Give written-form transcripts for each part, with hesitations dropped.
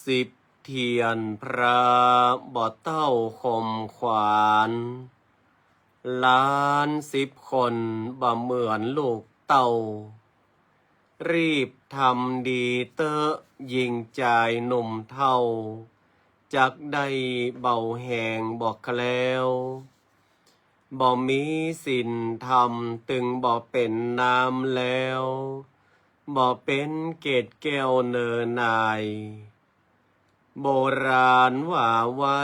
สิบเทียนพระบ่อเต้าคมขวานล้าน10 คนบ่เหมือนลูกเต้ารีบทำดีเตอะยิงใจหนุ่มเท่าจักได้เบาแหงบอกแล้วบ่มีสินธรรมตึงบ่เป็นน้ำแล้วบ่เป็นเกศแก้วเนินนายโบราณว่าไว้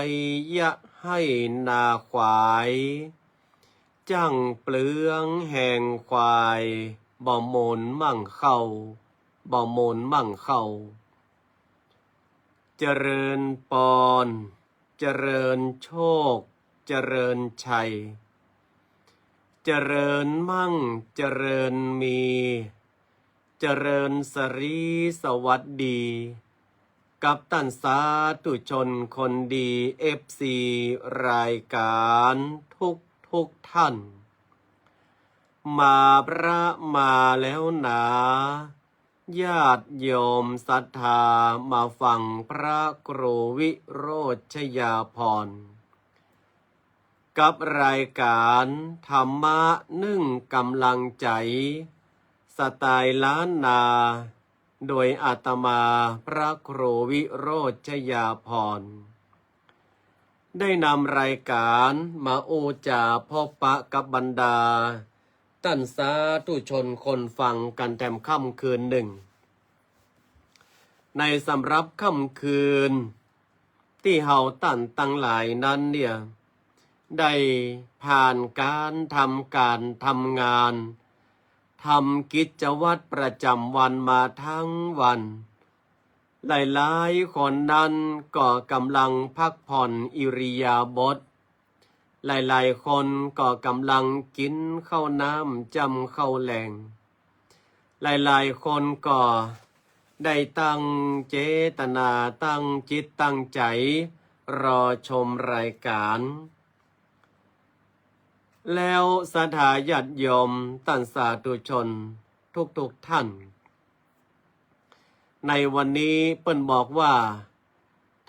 ยะให้นาขวายจังเปลืองแห่งควายบ่มนมั่งเข้าบ่มนมั่งเข้าเจริญปอนเจริญโชคเจริญชัยเจริญมั่งเจริญมีเจริญสรีสวัสดีกับตันสาธุชนคนดีFC รายการทุกท่านมาพระมาแล้วนะญาติโยมศรัทธามาฟังพระครูวิโรชยาภรณ์กับรายการธรรมะนึ่งกำลังใจสไตล์ล้านนาโดยอาตมาพระครูวิโรชยาภรณ์ได้นำรายการมาโอจาพบปะกับบรรดาท่านสาธุชนคนฟังกันแถมค่ำคืนหนึ่งในสำหรับค่ำคืนที่เฮาตั้นตั้งหลายนั้นเนี่ยได้ผ่านการทำงานทำกิจวัตรประจำวันมาทั้งวันหลายๆคนนั้นก็กำลังพักผ่อนอิริยาบถหลายๆคนก็กำลังกินข้าวน้ำจำข้าวแหลงหลายๆคนก็ได้ตั้งเจตนาตั้งจิตตั้งใจรอชมรายการแล้วศรัทธาญาติโยมท่านสาธุชนทุกท่านในวันนี้เปิ้นบอกว่า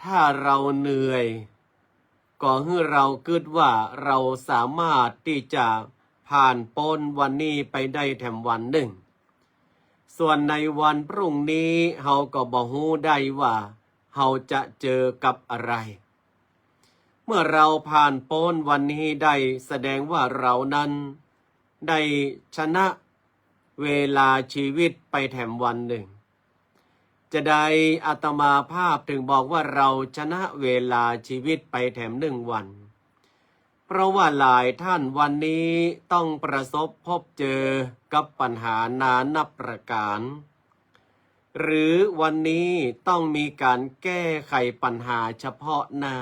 ถ้าเราเหนื่อยก็ให้เราคิดว่าเราสามารถที่จะผ่านพ้นวันนี้ไปได้แถมวันหนึ่งส่วนในวันพรุ่งนี้เฮาก็บ่ฮู้ได้ว่าเฮาจะเจอกับอะไรเมื่อเราผ่านพ้นวันนี้ได้แสดงว่าเรานั้นได้ชนะเวลาชีวิตไปแถมวันหนึ่งจะได้อาตมาภาพถึงบอกว่าเราชนะเวลาชีวิตไปแถม1 วันเพราะว่าหลายท่านวันนี้ต้องประสบพบเจอกับปัญหานานับประการหรือวันนี้ต้องมีการแก้ไขปัญหาเฉพาะหน้า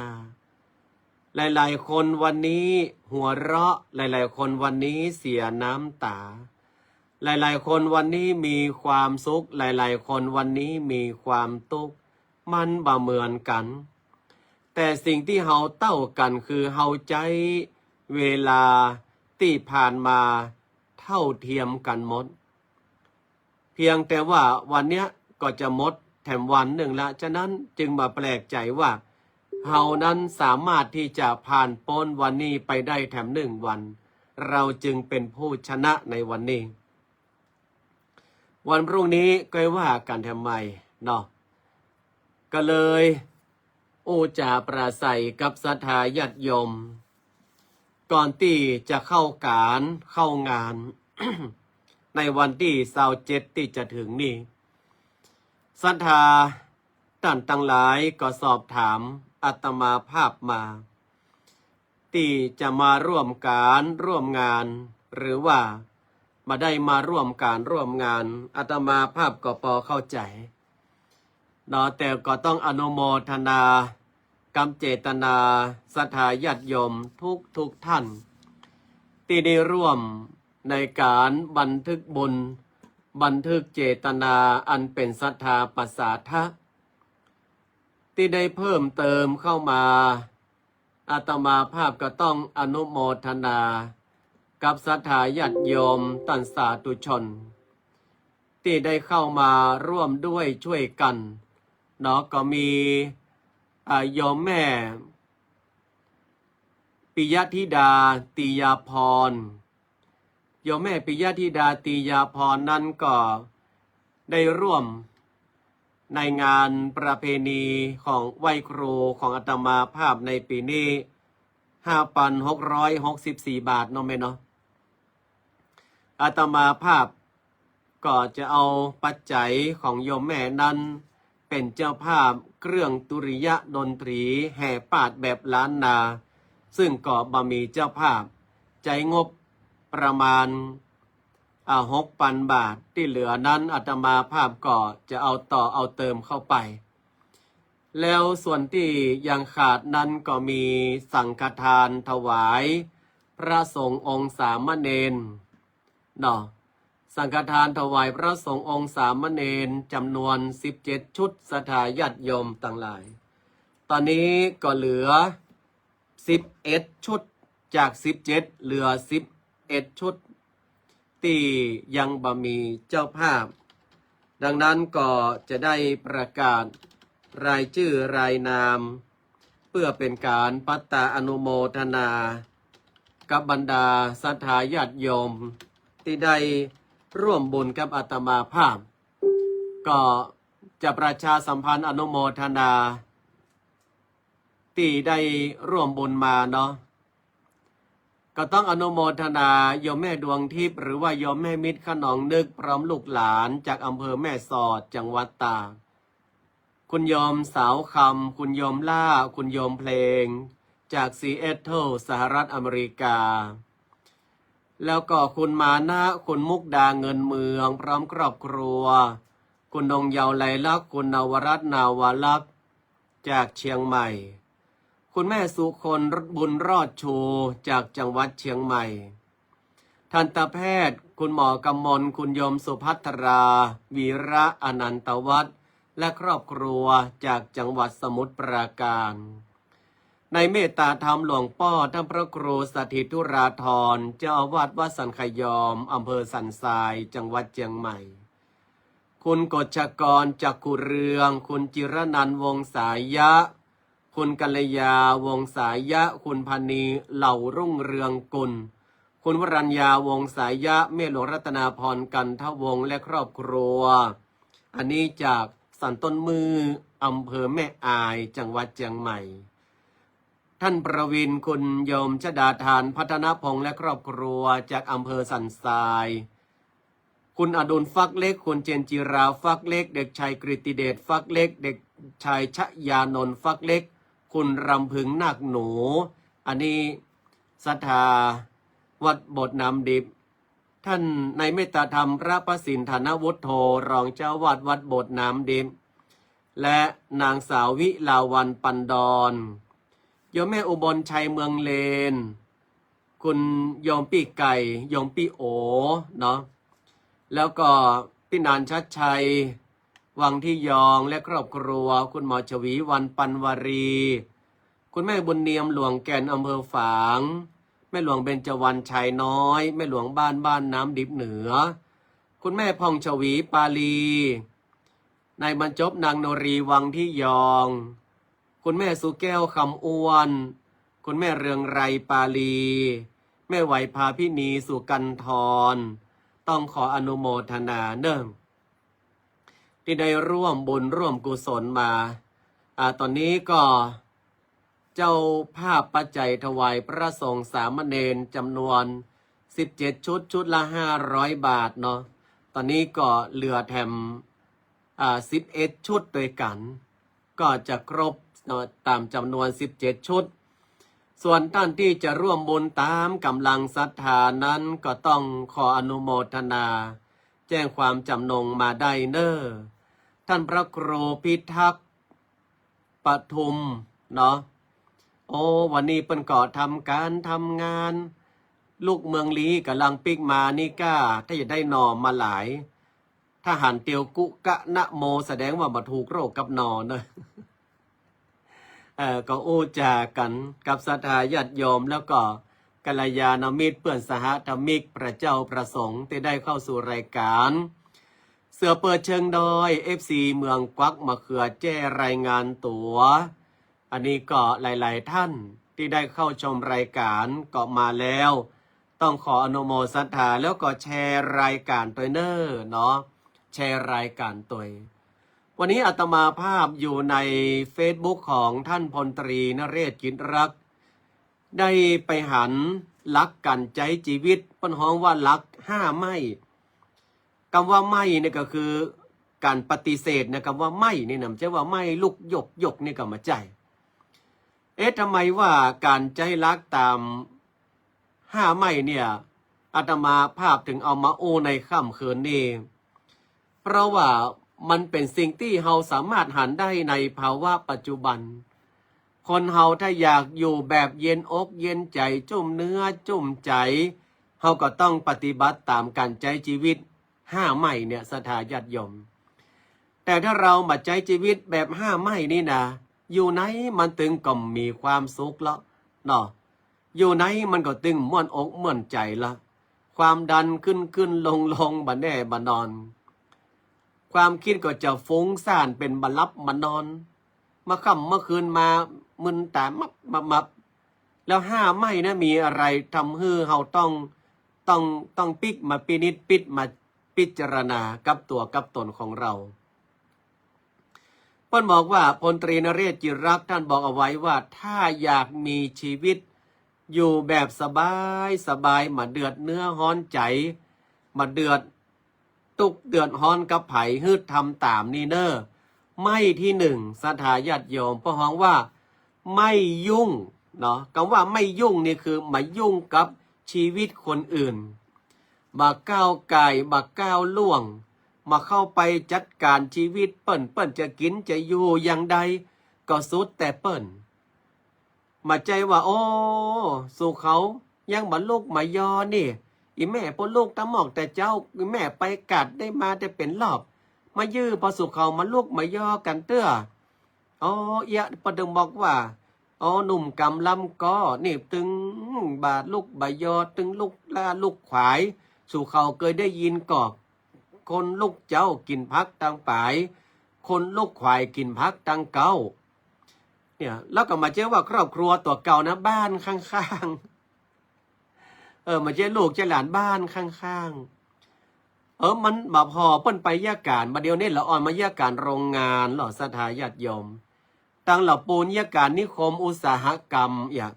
หลายๆคนวันนี้หัวเราะหลายๆคนวันนี้เสียน้ำตาหลายๆคนวันนี้มีความสุขหลายๆคนวันนี้มีความทุกข์มันบ่เหมือนกันแต่สิ่งที่เฮาเต้ากันคือเฮาใจเวลาที่ผ่านมาเท่าเทียมกันหมดเพียงแต่ว่าวันเนี้ยก็จะหมดแถมวันหนึ่งละฉะนั้นจึงมาแปลกใจว่าเฮานั้นสามารถที่จะผ่านพ้นวันนี้ไปได้แถม1 วันเราจึงเป็นผู้ชนะในวันนี้วันพรุ่งนี้ก็ว่ากันทำไมเนาะ ก็เลยอูจาปราศัยกับศรัทธาญาติโยมก่อนที่จะเข้างาน ในวันที่27ที่จะถึงนี้ศรัทธาท่านทั้งหลายก็สอบถามอาตมาภาพมาที่จะมาร่วมงานหรือว่ามาได้มาร่วมงานอาตมาภาพก็พอเข้าใจเนาะแต่ก็ต้องอนุโมทนากรรมเจตนาศรัทธาญาติโยมทุกท่านที่ได้ร่วมในการบันทึกบุญบันทึกเจตนาอันเป็นศรัทธาปัสสาทะที่ได้เพิ่มเติมเข้ามาอาตมาภาพก็ต้องอนุโมทนากับศรัทธาญาติโยมตันสาธุชนที่ได้เข้ามาร่วมด้วยช่วยกันเนาะก็มีโยมแม่ปิยธิดาตียาพรโยมแม่ปิยธิดาตียาพรนั้นก็ได้ร่วมในงานประเพณีของไหว้ครูของอาตมาภาพในปีนี้ 5,664 บาทเนาะแม่เนาะอาตมาภาพก็จะเอาปัจจัยของโยมแม่นั้นเป็นเจ้าภาพเครื่องตุริยดนตรีแห่ปาดแบบล้านนาซึ่งก็บ่มีเจ้าภาพใจงบประมาณ6,000 บาทที่เหลือนั้นอาตมาภาพก็จะเอาเติมเข้าไปแล้วส่วนที่ยังขาดนั้นก็มีสังฆทานถวายพระสงฆ์องค์สามเณรเนาะสังฆทานถวายพระสงฆ์องค์สามเณรจำนวน17ชุดศรัทธาญาติโยมต่างหลายตอนนี้ก็เหลือ11ชุดจาก17เหลือ11ชุดที่ยังบ่มีเจ้าภาพดังนั้นก็จะได้ประกาศรายชื่อรายนามเพื่อเป็นการปัตตาอนุโมทนากับบรรดาศรัทธาญาติโยมที่ได้ร่วมบุญกับอาตมาภาพก็จะประชาสัมพันธ์อนุโมทนาที่ได้ร่วมบุญมาเนาะก็ต้องอนุโมทนาโยมแม่ดวงทิพย์หรือว่าโยมแม่มิตรขนองนึกพร้อมลูกหลานจากอำเภอแม่สอดจังหวัดตากคุณโยมสาวคำคุณโยมล่าคุณโยมเพลงจากซีแอตเทิลสหรัฐอเมริกาแล้วก็คุณมานะคุณมุกดาเงินเมืองพร้อมครอบครัวคุณนงเยาวไลลักษณ์คุณนวรัตน์นาวาลักษณ์จากเชียงใหม่คุณแม่สุคนบุญรอดชูจากจังหวัดเชียงใหม่ทันตแพทย์คุณหมอกำมลคุณโยมสุภัทราวีระอนันตวัฒน์และครอบครัวจากจังหวัดสมุทรปราการในเมตตาธรรมหลวงพ่อท่านพระครูสถิตธุราธรเจ้าอาวาสวัดสันขยอมอำเภอสันทรายจังหวัดเชียงใหม่คุณกฤษกรจักขุเรืองคุณจิรนันท์วงสายะคุณกัลยาวงสายะคุณพันนีเหล่ารุ่งเรืองกุลคุณวรัญญาวงสายะแม่หลวงรัตนาพรกันทวงศ์และครอบครัวอันนี้จากสันต้นมืออำเภอแม่อายจังหวัดเชียงใหม่ท่านประวินคุณโยมชดาธานพัฒนพงษ์และครอบครัวจากอำเภอสันทรายคุณอดุลฟักเล็กคุณเจนจิราฟักเล็กเด็กชายกฤติเดชฟักเล็กเด็กชายชยานนท์ฟักเล็กคุณรำพึงนาคหนูอันนี้ศรัทธาวัดโบสถ์น้ำดิบท่านในเมตตาธรรมพระประสิทธิ์ธนวุฒโธรองเจ้าวาดวัดโบสถ์น้ำดิบและนางสาววิลาวันปันดอนโยมแม่อุบลชัยเมืองเลนคุณโยมปีไก่โยมปีโอเนาะแล้วก็พี่นานชัดชัยวังที่ยองและครอบครัวคุณหมอชวีวันปันวารีคุณแม่บุญเนียมหลวงแก่นอำเภอฝางแม่หลวงเบญจวรรณชัยน้อยแม่หลวงบ้านน้ำดิบเหนือคุณแม่พองชวีปาลีนายบรรจบนางนรีวังที่ยองคุณแม่สุแก้วคำอ้วนคุณแม่เรืองไรปาลีแม่ไหวพาพินีสุกันทรต้องขออนุโมทนาเนื่องที่ได้ร่วมบุญร่วมกุศลมา ตอนนี้ก็เจ้าภาพปัจจัยถวายพระสงฆ์สามเณรจำนวน17ชุดชุดละ500 บาทเนาะตอนนี้ก็เหลือแถม11ชุดด้วยกันก็จะครบตามจำนวน17ชุดส่วนท่านที่จะร่วมบุญตามกำลังศรัทธานั้นก็ต้องขออนุโมทนาแจ้งความจำนงมาได้เนอ้อท่านพระครูพิทักษ์ปทุมเนาะโอ้วันนี้เปิ้นก็ทำงานลูกเมืองลีกำลังปิกมานี่ก้าถ้าจะได้หนอมาหลายถ้าหันเตียวกุกะนะโมแสดงว่ามาถูกโรคกับหนอเนอะก็อู้จากันกับศรัทธาญาติโยมแล้วก็กัลยาณมิตรเพื่อนสหธรรมิกพระเจ้าประสงค์ที่ได้เข้าสู่รายการเสือเปิดเชิงดอย FC เมืองกวักมะเขือแจ้รายงานตัวอันนี้ก็หลายๆท่านที่ได้เข้าชมรายการก็มาแล้วต้องขออนุโมทนาแล้วก็แชร์รายการตัวเนอร์เนาะแชร์รายการตัววันนี้อาตมาภาพอยู่ใน Facebook ของท่านพลตรีนเรศกิจรักได้ไปหันลักกันใจชีวิตปัญหองว่าลัก5ไม่คำว่าไม่นี่ก็คือการปฏิเสธนะคำว่าไม่นี่นะใช่ว่าไม่ลุกยกนี่ก็มาใจทำไมว่าการใจลักตาม5ไม่เนี่ยอาตมาภาพถึงเอามาโอในค่ำคืนนี้เพราะว่ามันเป็นสิ่งที่เราสามารถหันได้ในภาวะปัจจุบันคนเราถ้าอยากอยู่แบบเย็นอกเย็นใจจุ่มเนื้อจุ่มใจเราก็ต้องปฏิบัติตามการใจชีวิต5ไม่เนี่ยศรัทธาญาติโยมแต่ถ้าเรามาใจชีวิตแบบ5ไม่นี่นะอยู่ไหนมันตึงก็มีความสุขแล้วเนาะอยู่ไหนมันก็ตึงม่วนอกม่วนใจละความดันขึ้นลงบันแน่บันนอนความคิดก็จะฟุ้งซ่านเป็นบัลลับมานอนมาค่ำเมื่อคืนมามึนแต่มับแล้ว5ไม่นะมีอะไรทำให้เราต้องปิกมาปินิดปิดมาพิจารณากับตัวกับตนของเราเพิ่นบอกว่าพลตรีนเรศจิรักท่านบอกเอาไว้ว่าถ้าอยากมีชีวิตอยู่แบบสบายมาเดือดเนื้อฮ้อนใจมาเดือดตุกเดือดฮ้อนกับไผ่ฮืดทำตามนี่เนอไม่ที่1ศรัทธาญาติโยมเพราะฮ้องว่าไม่ยุ่งเนาะคำว่าไม่ยุ่งนี่คือไม่ยุ่งกับชีวิตคนอื่นมาก้าวไก่มาก้าวล่วงมาเข้าไปจัดการชีวิตเปิ้นจะกินจะอยู่อย่างใดก็สุดแต่เปิ้นมาใจว่าโอ้สู่เขายังบัลูกมายอนี่อีแม่ปนลูกตะหมอกแต่เจ้าอีแม่ไปกัดได้มาแต่เป็นรอบมายื้อพอสู่เขามาลูกมายอกันเตื้ออ๋อเอียประดึงบอกว่าอ๋อหนุ่มกำลำก็นี่ตึงบาดลูกใบยอตึงลูกล่าลูกขวายสู่เขาเคยได้ยินกอกคนลูกเจ้ากินพักตังปายคนลูกควายกินพักตังเก้าเนี่ยแล้วก็มาเจอว่าครอบครัวตัวเก่านะบ้านข้างๆมาเจอลูกเจอหลานบ้านข้างๆมันบ่พอเปิ้นไปแยกการมาเดียวนี้ละอ่อนมาแยกการโรงงานหล่อศรัทธาญาติโยมตั้งเหล่าปูนแยกการนิคมอุตสาหกรรมอย่าง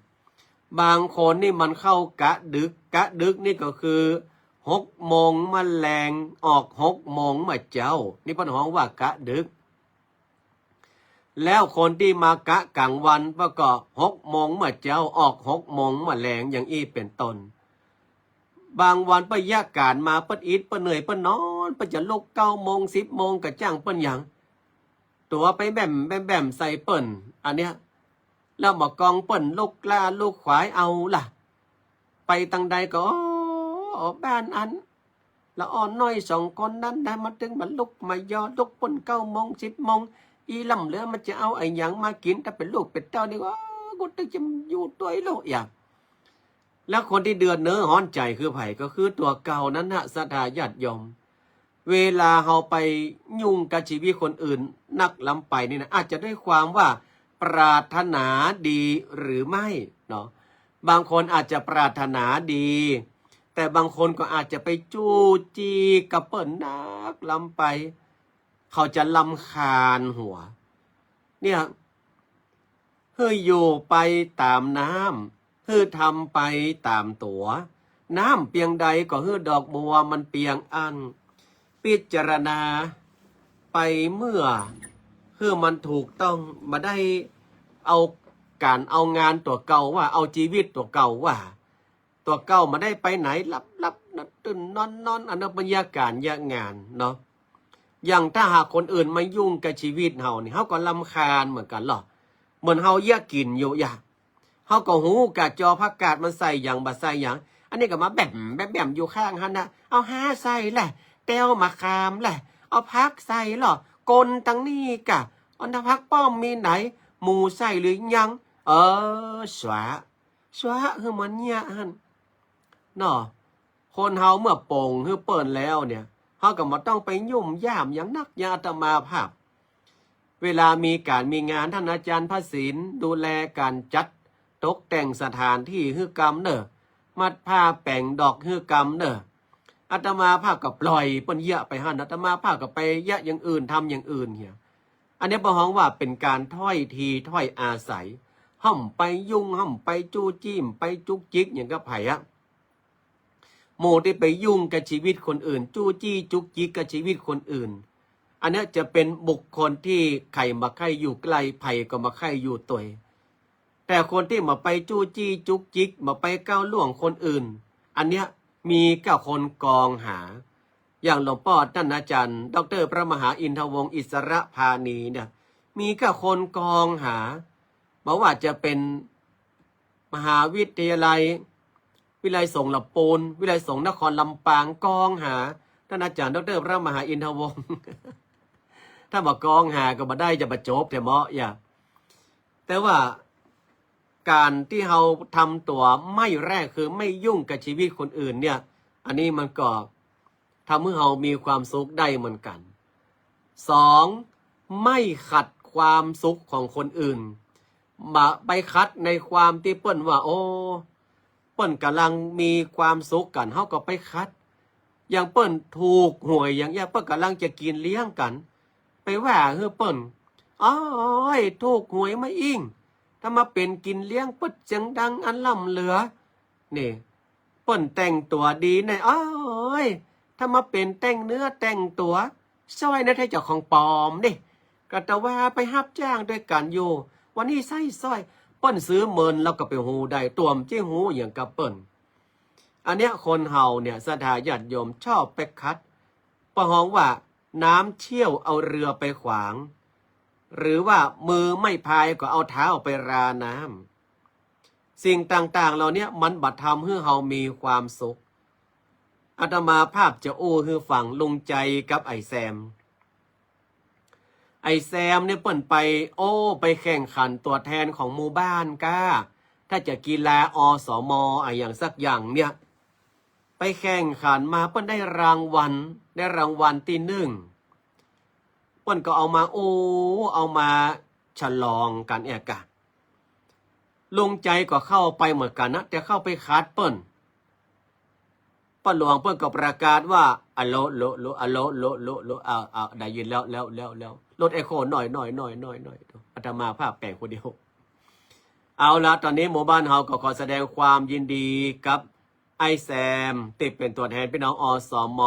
บางคนนี่มันเข้ากะดึกนี่ก็คือ6 โมงมาแรงออก6 โมงมาเจ้านี่ปัญหาว่ากะดึกแล้วคนที่มากะกลางวันก็6 โมงมาเจ้าออก6 โมงมาแรงอย่างอี้เป็นต้นบางวันไปยากการมาเปิ้นอิดเปิ้นเหนื่อยเปิ้นนอนเปิ้นจะลุก9 โมง10 โมงกะจ้างเปิ้นอย่างตัวไปแบ่มใส่เปิ้นอันเนี้ยแล้วมากองเปิ้นลูกล่าลูกขวายเอาล่ะไปตังใดก็บ้านอันละอ่อนน้อย2 คนนั้นได้มาถึงมันลุกมายอลุกปน9 โมง10 โมงอีลำเหลือมันจะเอาไอ้หยังมากินถ้าเป็นลูกเป็นเต้านี่ว่ากูตึงจะอยู่ตัวไอ้ลูกอย่างแล้วคนที่เดือดเนื้อฮ้อนใจคือไผ่ก็คือตัวเก่านั้นฮะศรัทธาญาติโยมเวลาเราไปยุ่งกับชีวิตคนอื่นนักล้ำไปนี่นะอาจจะด้วยความว่าปรารถนาดีหรือไม่เนาะบางคนอาจจะปรารถนาดีแต่บางคนก็อาจจะไปจู้จีกับเปิ้นนักล้ำไปเขาจะลำคาญหัวเนี่ย เฮ้ยอยู่ไปตามน้ำเฮ้ยทำไปตามตัวน้ำเปียงใดก็เฮ้ยดอกบัวมันเปียงอันพิจารณาไปเมื่อเฮ้ยมันถูกต้องมาได้เอาการเอางานตัวเก่าว่าเอาชีวิตตัวเก่าว่าตัวเก่ามาได้ไปไหนลับตื่นนอนอันนั้นบรรยากาศยากงานเนาะอย่างถ้าหากคนอื่นมายุ่งกับชีวิตเฮานี่เฮาก็รำคาญเหมือนกันหรอเหมือนเฮาแยกกินอยู่อย่างเฮาก็หูกะจอผักกาดมันใส่อย่างบ่ใส่อย่างอันนี้ก็มาแบมอยู่ข้างหันนะเอาหาใส่แหละแต้วมะขามแหละเอาพักใส่หรอกลตั้งนี้กะอันถ้าพักป้อมมีไหนหมูใส่หรือยังสวะคือมันเนี่ยฮันเนาะคนเฮาเมื่อโป่งคือเปิดแล้วเนี่ยเฮาก็มาต้องไปยุ่มย่ามอย่างนักอย่างอาตมาภาพเวลามีการมีงานท่านอาจารย์พระศิลป์ดูแลการจัดตกแต่งสถานที่คือกรรมเนอะมัดผ้าแป่งดอกคือกรรมเนอะอาตมาภาพก็ปล่อยเปิ้นเยอะไปหันอาตมาภาพก็ไปเยอะอย่างอื่นทำอย่างอื่นเหียอันนี้บ่ฮ้องว่าเป็นการถ้อยทีถ้อยอาศัยห่อมไปยุ่งห่อมไปจู้จิ้มไปจุกจิกอย่างกับไผอะโมที่ไปยุ่งกับชีวิตคนอื่นจู้จี้จุกจิกกับชีวิตคนอื่นอันนี้จะเป็นบุคคลที่ไข่มาไข่อยู่ไกลไผ่ก็มาไข่อยู่ตัวแต่คนที่มาไปจู้จี้จุกจิกมาไปก้าวล่วงคนอื่นอันเนี้ยมีก้าคนกองหาอย่างหลวงพ่อท่านอาจารย์ดร.พระมหาอินทวงศ์อิสระพานีเนี่ยมีก้าคนกองหาบอกว่าจะเป็นมหาวิทยาลัยวิไลสงฆ์ลำปูนวิไลสงฆ์นครลำปางกองหาท่านอาจารย์ดร.พระมหาอินทวงศ์ถ้ามากองหาก็มาได้จะมาจบแต่เหมาะอย่าแต่ว่าการที่เราทำตัวไม่แรกคือไม่ยุ่งกับชีวิตคนอื่นเนี่ยอันนี้มันก็ทำให้เรามีความสุขได้เหมือนกันสองไม่ขัดความสุขของคนอื่นมาไปคัดในความที่เปิ้นว่าโอ้เปิ้นกำลังมีความสุขกันเขาก็ไปคัดอย่างเปิ้นถูกหวยอย่างเงี้ยเปิ้นกำลังจะกินเลี้ยงกันไปว่าเฮ้อเปิ้นอ๋อถูกหวยมาอิงถ้ามาเป็นกินเลี้ยงปึ๊ดเสียงดังอันล่ำเหลือนี่เปิ้นแต่งตัวดีในอ๋อถ้ามาเป็นแต่งเนื้อแต่งตัวซอยนะให้เจ้าของปลอมดิก็แต่ว่าไปฮับจ้างด้วยกันอยู่วันนี้ใส่ซอยเปิ้นซื้อเมินแล้วก็ไปหูได้ตัวมจี้หูอย่างกับเปิ้นอันเนี้ยคนเฮาเนี่ยศรัทธาญาติโยมชอบไปคัดประหองว่าน้ำเชี่ยวเอาเรือไปขวางหรือว่ามือไม่พายก็เอาเท้าไปราน้ำสิ่งต่างๆเหล่านี้มันบัดทำให้เฮามีความสุขอาตมาภาพจะอู้คือฝั่งลุงใจกับไอแซมเนี่ยเปิ่นไปไปแข่งขันตัวแทนของหมู่บ้านก้าถ้าจะกีฬาอสมอย่างสักอย่างเนี่ยไปแข่งขันมาเปิ่นได้รางวัลที่1เปิ้นก็เอามาฉลองกันเอกะลุงใจก็เข้าไปเหมือนกันนะแต่เข้าไปคัดเปิ้นป้าหลวงเปิ้นก็ประกาศว่าอะโลได้ยินแล้วลดเอโคหน่อยอาตมาภาพแปลงคนเดียวเอาละตอนนี้หมู่บ้านเฮาก็ขอแสดงความยินดีกับไอแซมติดเป็นตัวแทนพี่น้องอสม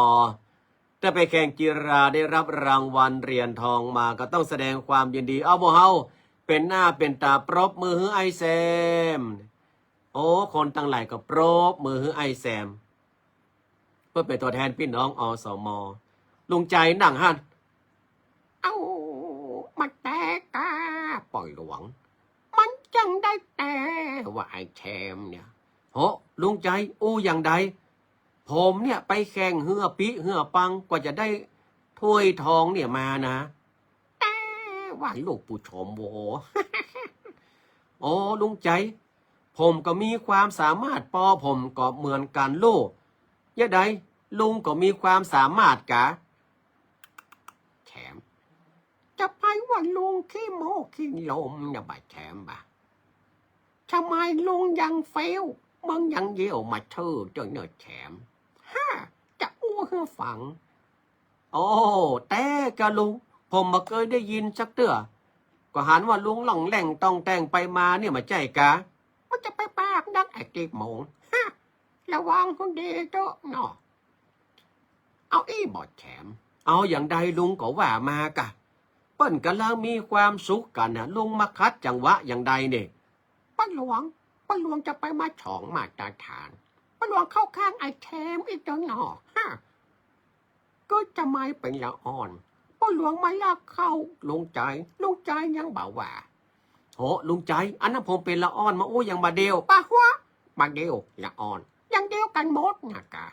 ถ้าไปแข่งกีฬาได้รับรางวัลเหรียญทองมาก็ต้องแสดงความยินดีเอาบ่เฮาเป็นหน้าเป็นตาปรบมือให้ไอแซมคนตั้งหลายก็ปรบมือให้ไอแซมเพื่อเป็นตัวแทนพี่น้องอสมลุงใจนั่งหันมันแต่กาปล่อยหลวงมันจังได้แต่ว่าไอแชมเนี่ยลุงใจอย่างใดผมเนี่ยไปแข่งเหือปิเหือปังกว่าจะได้ถ้วยทองเนี่ยมานะแต่ว่าลูกผู้ชมลุงใจผมก็มีความสามารถผมก็เหมือนกันลูกยะใดลุงก็มีความสามารถกะแถมจะไปว่าลุงขี้โมขี้ลมอย่าบ่แถมบ่ะทำไมลุงยังเฟลมึงยังเยี่ยวมาเธอจนเนอแถมจะให้ฟังแต่กะลุงผมมาเคยได้ยินสักเตื้อ ก็หันว่าลุงหล่องแหล่งต้องแต่งไปมาเนี่ยมาใจกะมันจะไปปากนักไอ้ตีโมงฮะระวังคนดีโตเนาะเอาอีบอดแถมเอาอย่างใดลุงก็ว่ามากะเปิ้นกำลังมีความสุขกันนะลุงมาคัดจังหวะอย่างใดเนี่ยป้าหลวงจะไปมาฉองมาตรฐานป้าหลวงเข้าข้างไอ้แถมอีกตัวเนาะฮะก็จะไม่เป็นละอ่อนป้าหลวงมาลากเข้าลุงใจยังบ่าว่าโหลุงใจอันนั้นผมเป็นละอ่อนมาโอ้ยังมาเดียวป้าหัวมาเดียวละอ่อนยังเดียวกันหมดนะกะ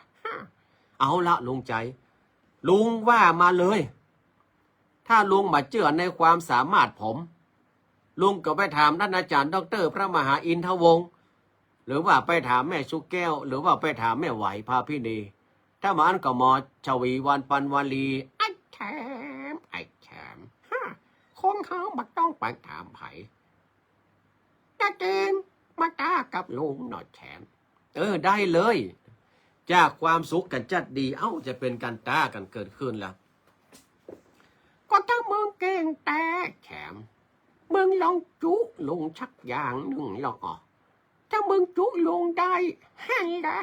เอาละลุงใจลุงว่ามาเลยถ้าลุงมาเชื่อในความสามารถผมลุงก็ไปถามท่านอาจารย์ดร.พระมหาอินทวงศ์หรือว่าไปถามแม่สุแก้วหรือว่าไปถามแม่ไหวพาพี่ดีถ้ามาอันก็หมอชวีวันปันวลีไอ้แถมคงเขาบักต้องไปถามไผจะเจนมาตากับลุงหน่อยแถมได้เลยจากความสุขกันจัดดีจะเป็นการตากันเกิดขึ้นแล้วก็ถ้ามึงเก่งแต่แถมมึงลองจุลุงชักอย่างหนึ่งลองออกถ้ามึงจุลุงได้ฮันละ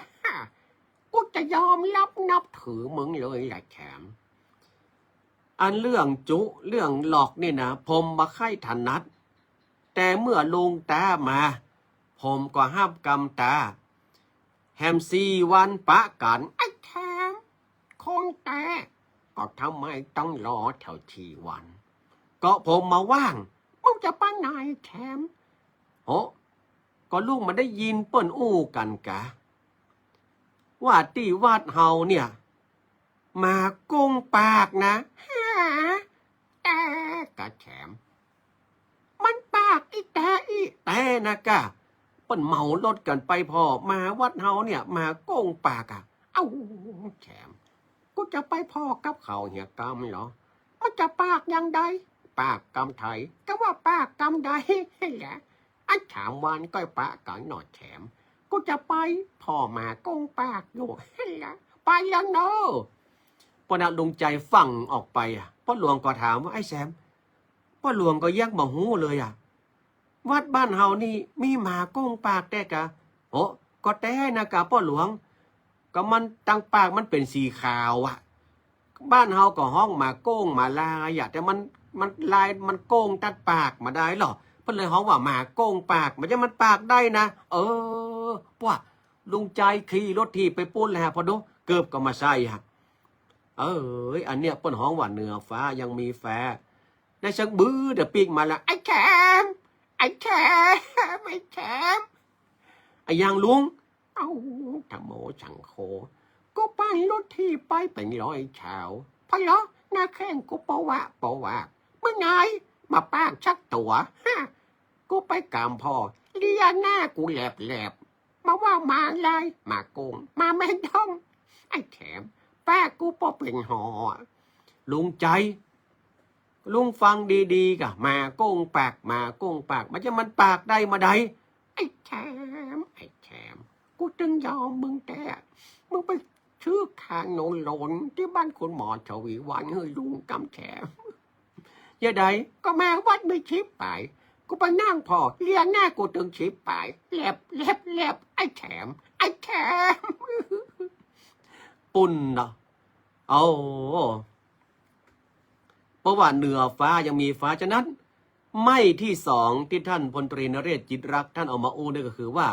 กูจะยอมรับนับถือมึงเลยแหละแถมอันเรื่องจุเรื่องหลอกนี่นะผมมาค่อยถนัดแต่เมื่อลุงตามาผมก็ห้ามกำตาแฮม4 วันปะกันไอ้แถมคงแต่ก็ทำไมต้องรอแถว4 วันก็ผมมาว่างมึงจะไปไหนแถมก็ลูกมันได้ยินเปิ้นอู้กันกะว่าที่วาดเฮาเนี่ยมาโกงปากนะแต่กะแถมมันปากอีแต่นะกะเปิ้นเมารถกันไปพอมาวัดเฮาเนี่ยมาโกงปากอะแถมกูจะไปพอกับเขาเหี่ยกำเหรอมันจะปากยังใดปากกำไทยก็ว่าปากกำใดแหละอันถามวันก็ปากกันหน่อยแถมกูจะไปพ่อมาโกงปากอยู่แหละไปแล้วเนอะพอนาลุงใจฟังออกไปพ่อหลวงก็ถามว่าไอ้แซมพ่อหลวงก็แยกมาหูเลยวัดบ้านเฮานี่มีหมาโกงปากแต่กะก็แต่นะกะพ่อหลวงก็มันตั้งปากมันเป็นสีขาวบ้านเฮาก็ห้องหมาโก้งหมาลายแต่มันลายมันโก้งตัดปากมาได้หรอเพิ่นเลยห้องว่าหมาโก้งปากมันจะมันปากได้นะป้าลุงใจขี่รถทีไปปุ้นแล้วพอดูเกือบก็มาใส่อันเนี้ยเปิ้นห้องว่าเหนือฟ้ายังมีแฟได้ชักบื้อเดี๋ยวปีกมาละไอ้แถมไอ้ยังลุงทำโมฉังโคก็ปั้นรถที่ไปเป็น100 เช้าพอเหรอหน้าแข้งกูปะวะเมื่อไงมาปากชักตัวกูไปกามพ่อเลียหน้ากูแหลบมาว่ามาลายมาโกงมาแม่นท้องไอ้แถมป้ากูปอเป็นหอลุงใจลุงฟังดีๆกะมาโกงปากมันจะมันปากได้มาใดไอ้แถมกูจึงยอมมึงแต่มึงไปชื่อทางโนนหลนที่บ้านคุณหมอชวีวันเฮ้ยลุงกำแถมอย่าใดก็มาวัดไม่ชิบไปกูไปนั่งพอเลี้ยงหน้ากูตึงชิบไปแลบไอ้แถมปุ่นเนาะเพราะว่าเหนือฟ้ายังมีฟ้าฉะนั้นไม่ที่2ที่ท่านพลตรีนเรศจิตรักท่านเอามาอู้นี่ก็คือว่า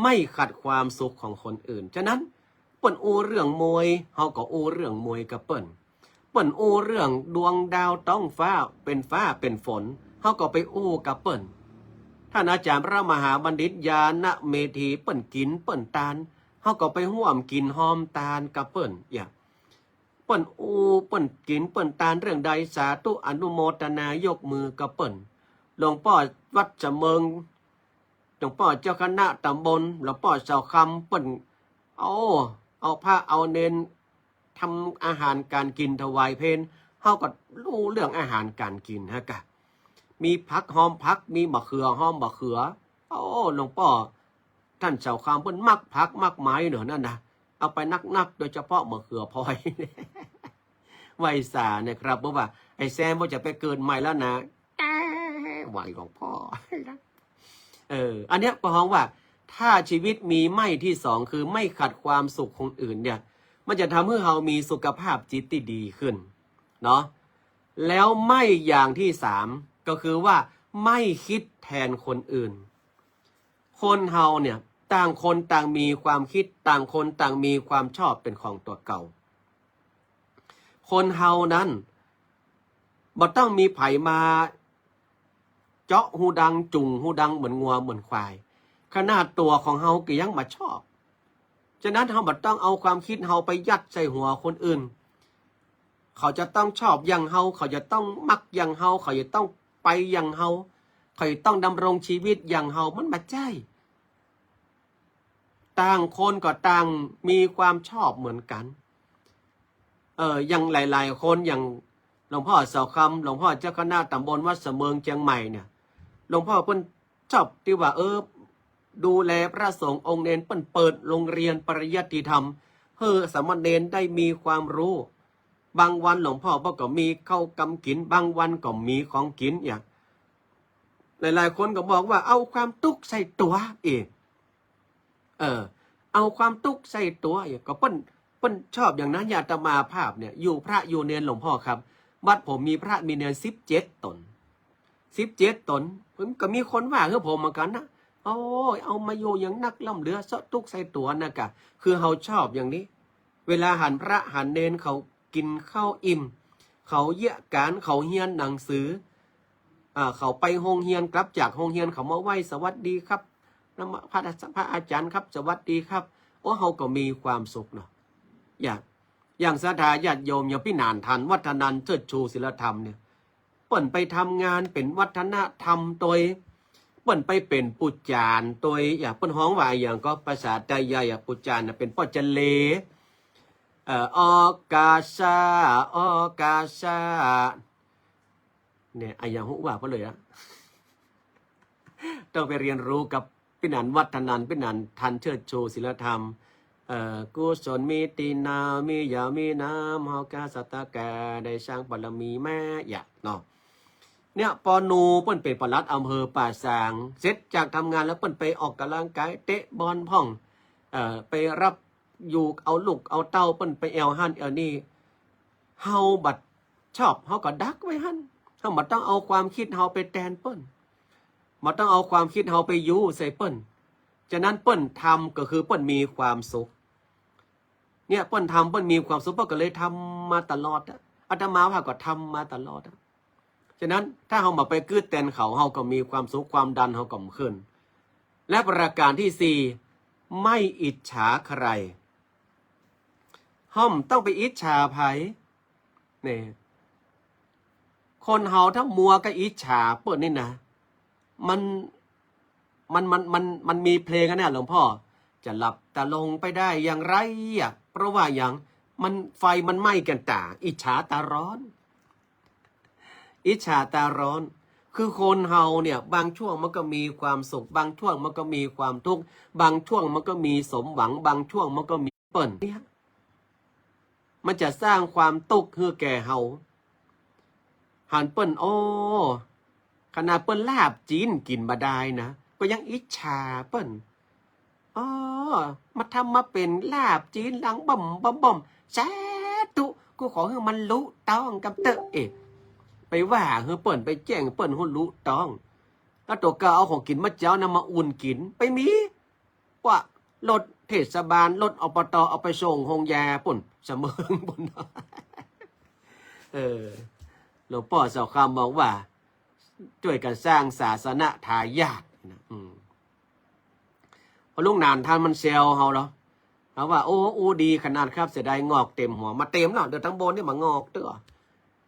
ไม่ขัดความสุขของคนอื่นฉะนั้นเปิ้นอู้เรื่องมวยเฮาก็อู้เรื่องมวยกับเปิ้นอู้เรื่องดวงดาวต้องฟ้าเป็นฝนเฮาก็ไปอู้กับเปิ้นท่านอาจารย์พระมหาบัณฑิตญาณเมธีเปิ้นกินเปิ้นตาลเฮาก็ไปร่วมกินหอมตาลกับเปิ้นเปิ้นกินเปิ้นตาลเรื่องใดสาธุอนุโมทนายกมือกับเปิ้นหลวงพ่อวัดเสมิงหลวงพ่อเจ้าคณะตำบลหลวงพ่อเสาคำเปิ้นเอาผ้าเอาเน้นทำอาหารการกินถวายเพลเฮาก็รู้เรื่องอาหารการกินกะมีผักหอมผักมีมะเขือหอมมะเขือหลวงพ่อท่านเสาคำเปิ้นมักผักมักไม้เนอะนั่นนะเอาไปนักโดยเฉพาะมะเขือพลอยไวสาเนี่ยครับเพราะว่าไอ้แซมว่าจะไปเกินใหม่แล้วนะ ไหวของพ่อนะอันเนี้ยก็ฮ้องว่าถ้าชีวิตมีไม่ที่สองคือไม่ขัดความสุขคนอื่นเนี่ยมันจะทำให้เรามีสุขภาพจิตที่ดีขึ้นเนาะแล้วไม่อย่างที่สามก็คือว่าไม่คิดแทนคนอื่นคนเฮาเนี่ยต่างคนต่างมีความคิดต่างคนต่างมีความชอบเป็นของตัวเก่าคนเฮานั้นบ่ต้องมีไผมาเจาะหูดังจุ่งหูดังเหมือนงัวเหมือนควายขนาดตัวของเฮาก็ยังมาชอบฉะนั้นเฮาบ่ต้องเอาความคิดเฮาไปยัดใส่หัวคนอื่นเขาจะต้องชอบอย่างเฮาเขาจะต้องมักอย่างเฮาเขาจะต้องไปอย่างเฮาเขาจะต้องดำรงชีวิตอย่างเฮามันบ่ใช่ต่างคนก็ต่างมีความชอบเหมือนกันอย่างหลายๆคนอย่างหลวงพ่อเสาคำหลวงพ่อเจ้าคณะตำบลวัดเสมิงเชียงใหม่เนี่ยหลวงพ่อเพิ่นชอบที่ว่าดูแลพระสงฆ์องค์เนรเพิ่นเปิดโรงเรียนปริยัติธรรมเพื่อสามเณรได้มีความรู้บางวันหลวงพ่อก็มีข้าวกำกินบางวันก็มีของกินอย่างหลายๆคนก็บอกว่าเอาความทุกข์ใส่ตัวเองเอาความทุกข์ใส่ตัวอย่างก็เปิ้นชอบอย่างนั้นอาตมาภาพเนี่ยอยู่พระอยู่เนรหลวงพ่อครับวัดผมมีพระมีเนร17 ตน17 ตนผมก็มีคนว่าคือผมเหมือนกันนะโอ้ยเอามาอยู่อย่างนักล่ำเหลือซะทุกข์ใส่ตัวนะกะคือเขาชอบอย่างนี้เวลาหันพระหันเนรเขากินข้าวอิ่มเขาเยี่ยการเขาเฮียนหนังสือเขาไปโรงเรียนกลับจากโรงเรียนเขามาไหว้สวัสดีครับพระอาจารย์ครับสวัสดีครับโอ้เขาก็มีความสุขเนาะอย่างศรัทธาญาติโยมอย่างพี่นานทันวัฒนันท์เชิดชูศิลธรรมเนี่ยเปิ่นไปทำงานเป็นวัฒนธรรมตัวเปิ่นไปเป็นปุจจานตัวเปิ่นฮ้องว่าอย่างก็ภาษาไทยใหญ่ปุจจานเป็นป้อจันเลออกาซาออกาซาเนี่ยอย่างหูว่าเพิ่นเลยนะต้องไปเรียนรู้กับพี่นันวัฒนันท์พี่นันทันเชิดชูศิลธรรมกุศลมีตีนามียามีน้ำเฮากาสัตตะแกได้สร้างบารมีแม่อยากเนาะเนี่ยปอนูเปิ้นเป็นปลัดอำเภอป่าซางเสร็จจากทำงานแล้วเปิ้นไปออกกำลังกายเตะบอลพ่องไปรับอยู่เอาลูกเอาเต้าเปิ้นไปแอวหั่นแอวนี่เฮาบัดชอบเฮาก็ดักไว้หั่นเฮาบ่ต้องเอาความคิดเฮาไปแทนเปิ้นบ่ต้องเอาความคิดเฮาไปอยู่ใส่เปิ้นฉะนั้นเปิ้นทำก็คือเปิ้นมีความสุขเนี่ยเปิ้นทำเปิ้นมีความสุขเปิ้นก็เลยทำมาตลอดอาตมาว่าก็ทำมาตลอดฉะนั้นถ้าเฮามาไปกืดแตนเขาเฮาก็มีความสุขความดันเฮาก็ขึ้นและประการที่4ไม่อิจฉาใครห้อมต้องไปอิจฉาไผนี่คนเฮาถ้ามัวก็อิจฉาเปิ้นนี่นะมันมีเพลงกันเนี่ยหลวงพ่อจะหลับตาลงไปได้อย่างไรเพราะว่าอย่างไฟมันไหม้กันตาอิจฉาตาร้อนอิจฉาตาร้อนคือคนเฮาเนี่ยบางช่วงมันก็มีความสุขบางช่วงมันก็มีความทุกข์บางช่วงมันก็มีสมหวังบางช่วงมันก็มีเปิ้นเนี่ยมันจะสร้างความทุกข์ให้แก่เฮาหันเปิ้นโอ้ขนาดเปิ้นลาบจีนกินบ่ได้นะก็ยังอิจฉาเปิ้นมาทำมาเป็นลาบจีนหลังบ่มแซ่ตุกูขอให้มันรู้ต้องกับเตอะไปว่าเฮ้เปิ้นไปแจ้งเปิ้นหุ่นรู้ต้องแล้วตัวก็เอาของกินมาเจ้านำมาอุ่นกินไปมีว่ารถเทศบาลรถอบตเอาไปส่งโรงยาปุ่นเสมอปุ่นหลวงพ่อเสาคำบอกว่าช่วยกันสร้างศาสนาทายาทนะพอลุงนานท่านมันเซลเฮาเหรอเอาว่าโอ้ดีขนาดครับเสียดายงอกเต็มหัวมาเต็มเนาะเดี๋ยวทั้งบนนี่มางอกเด้อ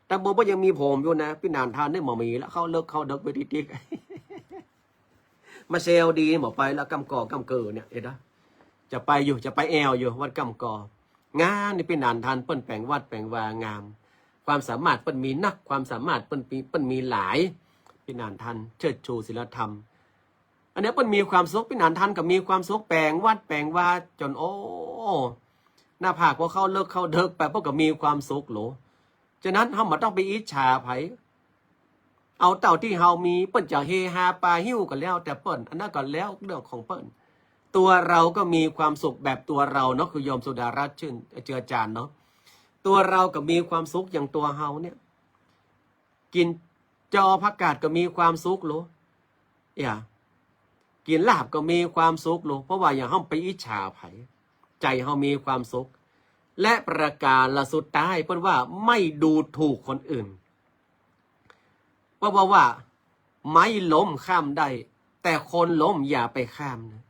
ทั้งบนก็ยังมีผมอยู่นะพี่นานท่านนี่หมอมีแล้วเข้าเลิกเข้าเด็กไปติ๊กมาเซลดีหมอไปแล้วกำกำเกิดเนี่ยเห็นไหมจะไปแอลอยู่วัดกำกองานนี่พี่นานท่านเปิ้นแปลงวัดแปลงวางามความสามารถเปิ้นมีนักความสามารถเปิ้นมีหลายพี่นานท่านเชิดชูศิลธรรมอันนี้เปิ้นมีความสุขพี่นานท่านก็มีความสุขแปลงวัดแปลงว่าจนหน้าผากพอเข้าเลิกเข้าเดิกไปพวกก็มีความสุขโหลฉะนั้นเฮาบ่ต้องไปอิจฉาไผ เอาเต่าที่เฮามีเปิ้นจะเฮฮาปาหิ้วกันแล้วแต่เปิ้นอันนั้นก็แล้วเรื่องของเปิ้นตัวเราก็มีความสุขแบบตัวเราเนาะคือโยมสุดารัตน์ชื่นเจือจานเนาะตัวเราก็มีความสุขอย่างตัวเฮาเนี่ยกินจอผักกาดก็มีความสุขโลอย่ากินลาบก็มีความสุขโลเพราะว่าอย่างเฮาไปอิจฉาไผใจเฮามีความสุขและประการละสุดท้ายเปิ้นว่าไม่ดูถูกคนอื่นเพราะว่าไม้ล้มข้ามได้แต่คนล้มอย่าไปข้ามนะ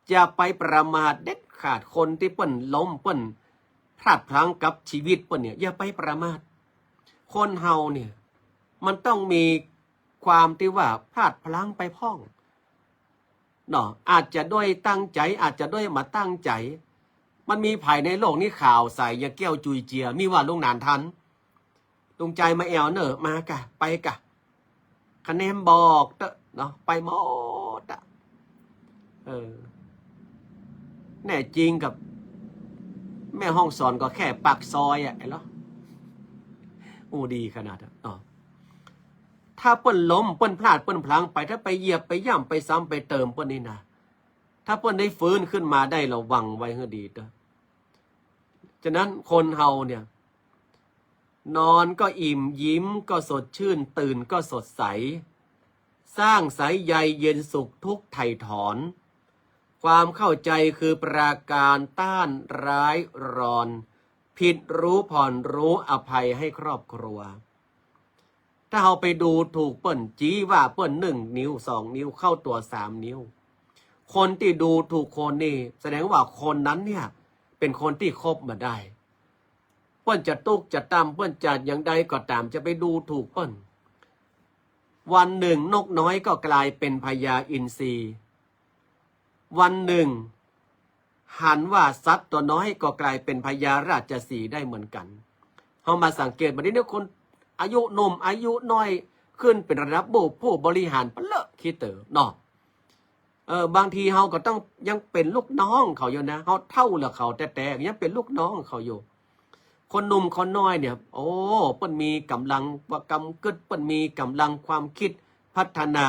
อย่าไปประมาทเด็ดขาดคนที่เปิ้นล้มเปิ้นพลาดพลั้งกับชีวิตเปิ้นเนี่ยอย่าไปประมาทคนเฮาเนี่ยมันต้องมีความที่ว่าพลาดพลั้งไปพ้องเนาะอาจจะด้วยตั้งใจอาจจะด้วยมาตั้งใจมันมีภายในโลกนี้ข่าวใส่อย่าแก้วจุยเจียมีว่าลุงนานทันลุงใจมาแอวเนอะมากะไปกะคะแนนบอกเตอะเนาะไปหมดอะแน่จริงกับแม่ห้องสอนก็แค่ปากซอยอะไอ้เหรอโอ้ดีขนาดนั้นถ้าเปิ้นล้มเปิ้นพลาดเปิ้นพลั้งไปถ้าไปเหยียบไปย่ำไปซ้ำไปเติมเปิ้นนี่นะถ้าเปิ้นได้ฟื้นขึ้นมาได้ระวังไว้ให้ดีเด้อฉะนั้นคนเฮาเนี่ยนอนก็อิ่มยิ้มก็สดชื่นตื่นก็สดใสสร้างสายใยเย็นสุขทุกไถ่ถอนความเข้าใจคือปราการต้านร้ายรอนผิดรู้ผ่อนรู้อภัยให้ครอบครัวถ้าเราไปดูถูกเปิ้นจี้ว่าเปิ้น1 นิ้ว2 นิ้วเข้าตัว3 นิ้วคนที่ดูถูกคนนี่แสดงว่าคนนั้นเนี่ยเป็นคนที่คบมาได้เปิ้นจะตุกจะตำเปิ้นจะอย่างใดก็ตามจะไปดูถูกเปิ้นวันหนึ่งนกน้อยก็กลายเป็นพญาอินทรีวันหนึ่งหันว่าสัตว์ตัวน้อยก็กลายเป็นพญาราชสีห์ได้เหมือนกันเรามาสังเกตบัดนี้เนี่ยคนอายุหนุ่มอายุน้อยขึ้นเป็นระดับผู้บริหารปะเลอะคิดเต๋อเนาะบางทีเฮาก็ต้องยังเป็นลูกน้องเขาอยู่นะเฮาเท่าละเขาแต่ยังเป็นลูกน้องเขาอยู่คนหนุ่มคนน้อยเนี่ยโอ้เปิ้นมีกำลังว่ากำกึดเปิ้นมีกำลังความคิดพัฒนา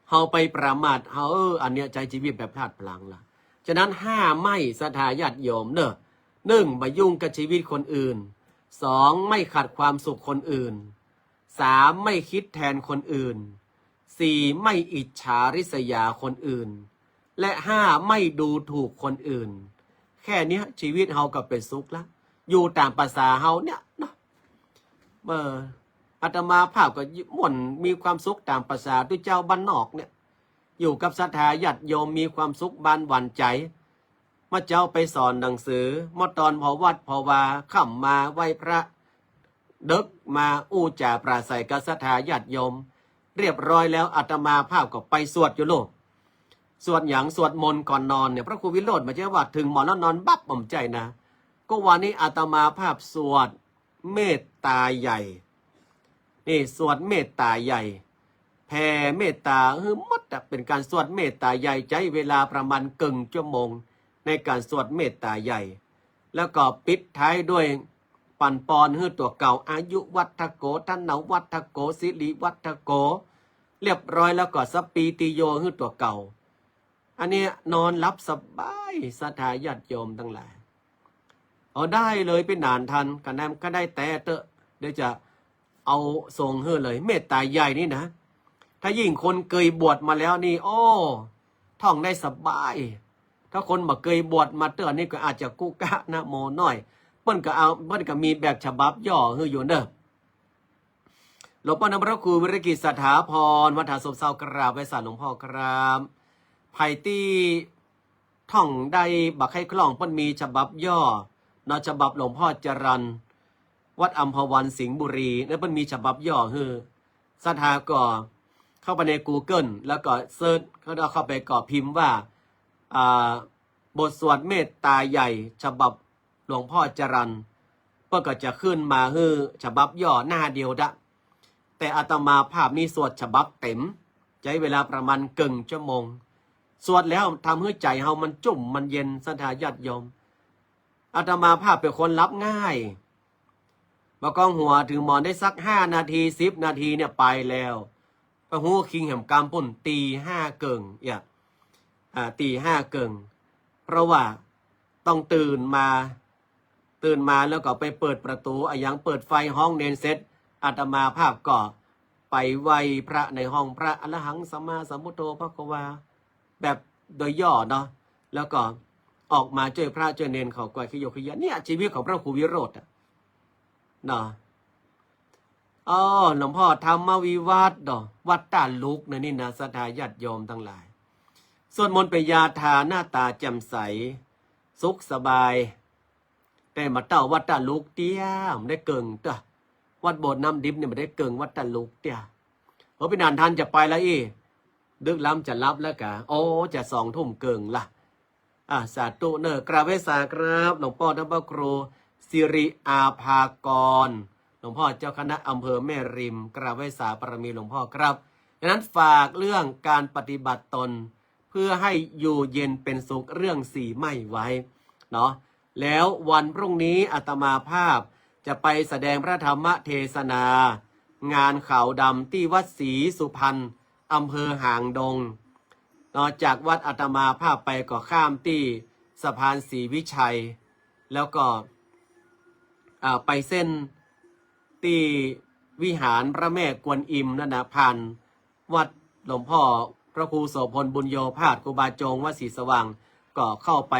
เฮาไปประมาทเฮาอันเนี้ยใจชีวิตแบบพลาดพลั้งล่ะฉะนั้น5ไม่ศรัทธาญาติโยมเนอะ1ไม่ยุ่งกับชีวิตคนอื่น2ไม่ขัดความสุขคนอื่น3ไม่คิดแทนคนอื่น4ไม่อิจฉาริษยาคนอื่นและ5ไม่ดูถูกคนอื่นแค่นี้ชีวิตเฮาก็เป็นสุขแล้วอยู่ตามภาษาเฮาเนี่ยนะอาตมาภาพก็ม่วนมีความสุขตามภาษาด้วยเจ้าบ้านนอกเนี่ยอยู่กับศรัทธาญาติโยมมีความสุขบานหวั่นใจมาเจ้าไปสอนหนังสือมาตอนพอวัดพอวาค่ำมาไหว้พระดึกมาอู้จ่าปราศัยกับศรัทธาญาติโยมเรียบร้อยแล้วอาตมาภาพก็ไปสวดอยู่โลกสวดอย่างสวดมนต์ก่อนนอนเนี่ยพระครูวิโรจน์มาเจ้าว่าถึงหมอนแล้วนอนบับผมใจนะก็วันนี้อาตมาภาพสวดเมตตาใหญ่นี่สวดเมตตาใหญ่แผ่เมตตามัดเป็นการสวดเมตตาใหญ่ใช้เวลาประมาณ1 ชั่วโมงในการสวดเมตตาใหญ่แล้วก็ปิดท้ายด้วยปั่นปอนตัวเก่าอายุวัฒโกธนวัฒโกสิริวัฒโกเรียบร้อยแล้วก็สปีติโยตัวเก่าอันนี้นอนรับสบายศรัทธาญาติโยมทั้งหลายเอาได้เลยเป็นนานทันกันนั้นก็ได้แต่เตอะเดี๋ยวจะเอาทรงเลยเมตตาใหญ่นี่นะถ้ายิ่งคนเคยบวชมาแล้วนี่โอ้ท่องได้สบายถ้าคนมาเคยบวชมาเตือนนี่ก็อาจจะกุกะนะโมน้อยเปิ้นก็มีแบบฉบับย่ออยู่เด้อหลวงพ่อนำพระครูวิริกิจสถาพรวัฒนศพเศร้ากราบไว้สารหลวงพ่อครับไผ่ตี้ท่องได้บักให้คล่องเปิ้นมีฉบับย่อนฉบับหลวงพ่อจรัญวัดอัมพวันสิงห์บุรีแล้วเปิ้นมีฉบับย่อศรัทธาก็เข้าไปใน Google แล้วก็เซิร์ชเข้าไปก็พิมพ์ว่าบทสวดเมตตาใหญ่ฉบับหลวงพ่อจรัญก็จะขึ้นมาฉบับย่อหน้าเดียวแต่อาตมาภาพนี้สวดฉบับเต็มใช้เวลาประมาณ1 ชั่วโมงสวดแล้วทำให้ใจเฮามันจุ่มมันเย็นศรัทธาญาติโยมอาตมาภาพเป็นคนรับง่าย บ่ก้องหัวถึงหมอนได้สัก5 นาที10 นาทีเนี่ยไปแล้วไปหูคิงแห่มกำปุ่นตี 5 เกิงตี 5 เกิงเพราะว่าต้องตื่นมาแล้วก็ไปเปิดประตูอย่างเปิดไฟห้องเนนเสร็จอาตมาภาพก็ไปไหว้พระในห้องพระอรหังสัมมาสัมพุทโธพระกวาแบบโดยย่อเนาะแล้วก็ออกมาช่วยพระช่วยเนนเขากวาดขยโยขยะเนี่ยชีวิตของพระครูวิโรธเนาะหลวงพ่อธรรมวิวาทดอกวัดตาลุกนะนี่นะศรัทธาญาติโยมทั้งหลายสวดมนต์ไปยาทาหน้าตาแจ่มใสสุขสบายแต่มาเต้าวัดตาลุกเตี้ยไม่ได้เกิงตัววัดโบสถ์น้ำดิบเนี่ยไม่ได้เกิงวัดตาลุกเตี้ยพี่นานท่านจะไปแล้วดึกล้ำจะรับแล้วกะจะ2 ทุ่มเกิงล่ะสาธุเนอกราบเวสาครับหลวงพ่อท่านพระครูสิริอาภากรหลวงพ่อเจ้าคณะอำเภอแม่ริมกราบไหว้สาบารมีหลวงพ่อครับดังนั้นฝากเรื่องการปฏิบัติตนเพื่อให้อยู่เย็นเป็นสุขเรื่อง4ไม่ไว้เนาะแล้ววันพรุ่งนี้อาตมาภาพจะไปแสดงพระธรรมเทศนางานขาวดำที่วัดศรีสุพรรณอำเภอหางดงนอกจากวัดอาตมาภาพไปก็ข้ามที่สะพานศรีวิชัยแล้วก็ไปเส้นที่วิหารพระแม่กวนอิมนั่นนะผ่านวัดหลวงพ่อพระครูโสพลบุญโยภาสครูบาจงวัดศรีสว่างก็เข้าไป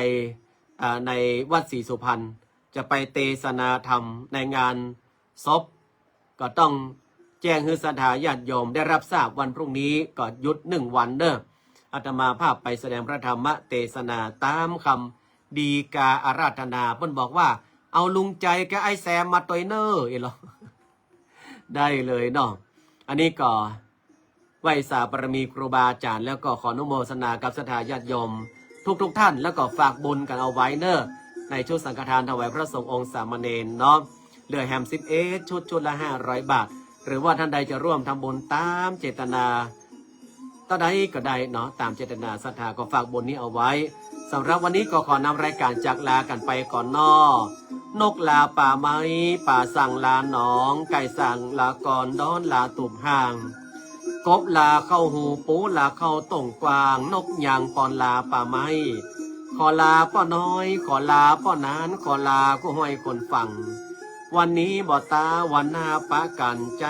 ในวัดศรีสุพรรณจะไปเทศนาธรรมในงานศพก็ต้องแจ้งให้ศรัทธาญาติโยมได้รับทราบวันพรุ่งนี้ก็หยุด1 วันเด้ออาตมาภาพไปแสดงพระธรรมเทศนาตามคำดีกาอาราธนาเพิ่นบอกว่าเอาลุงใจกับไอ้แซมมาตัวเนอร์หรอ ได้เลยเนาะอันนี้ก็ไหว้สาบารมีครูบาอาจารย์แล้วก็ขออนุโมทนากับศรัทธาญาติโยมทุกท่านแล้วก็ฝากบุญกันเอาไว้เนอะในชุดสังฆทานถวายพระสงฆ์องค์สามเณรเนาะเหลือแฮมชุดละ500 บาทหรือว่าท่านใดจะร่วมทำบุญตามเจตนาต่อใดก็ได้เนาะตามเจตนาศรัทธาก็ฝากบุญนี้เอาไว้สำหรับวันนี้ก็ขอนำรายการจากลากันไปก่อนนอนกลาป่าไม้ป่าสั่งลาหนองไก่สั่งลาก่อนดอนลาตุบห่างกบลาเข้าหูปูลาเข้าต่งกวางนกยางปอนลาป่าไม้ขอลาป้อน้อยขอลาป้อนานขอลาก็ห้อยคนฟังวันนี้บ่ตาวันหน้าปะกันใจ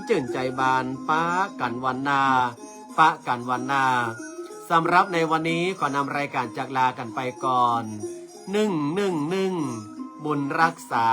จื่นใจบานปะกันวันหน้าปะกันวันหน้าสำหรับในวันนี้ขอนำรายการจากลากันไปก่อน1 บุญรักษา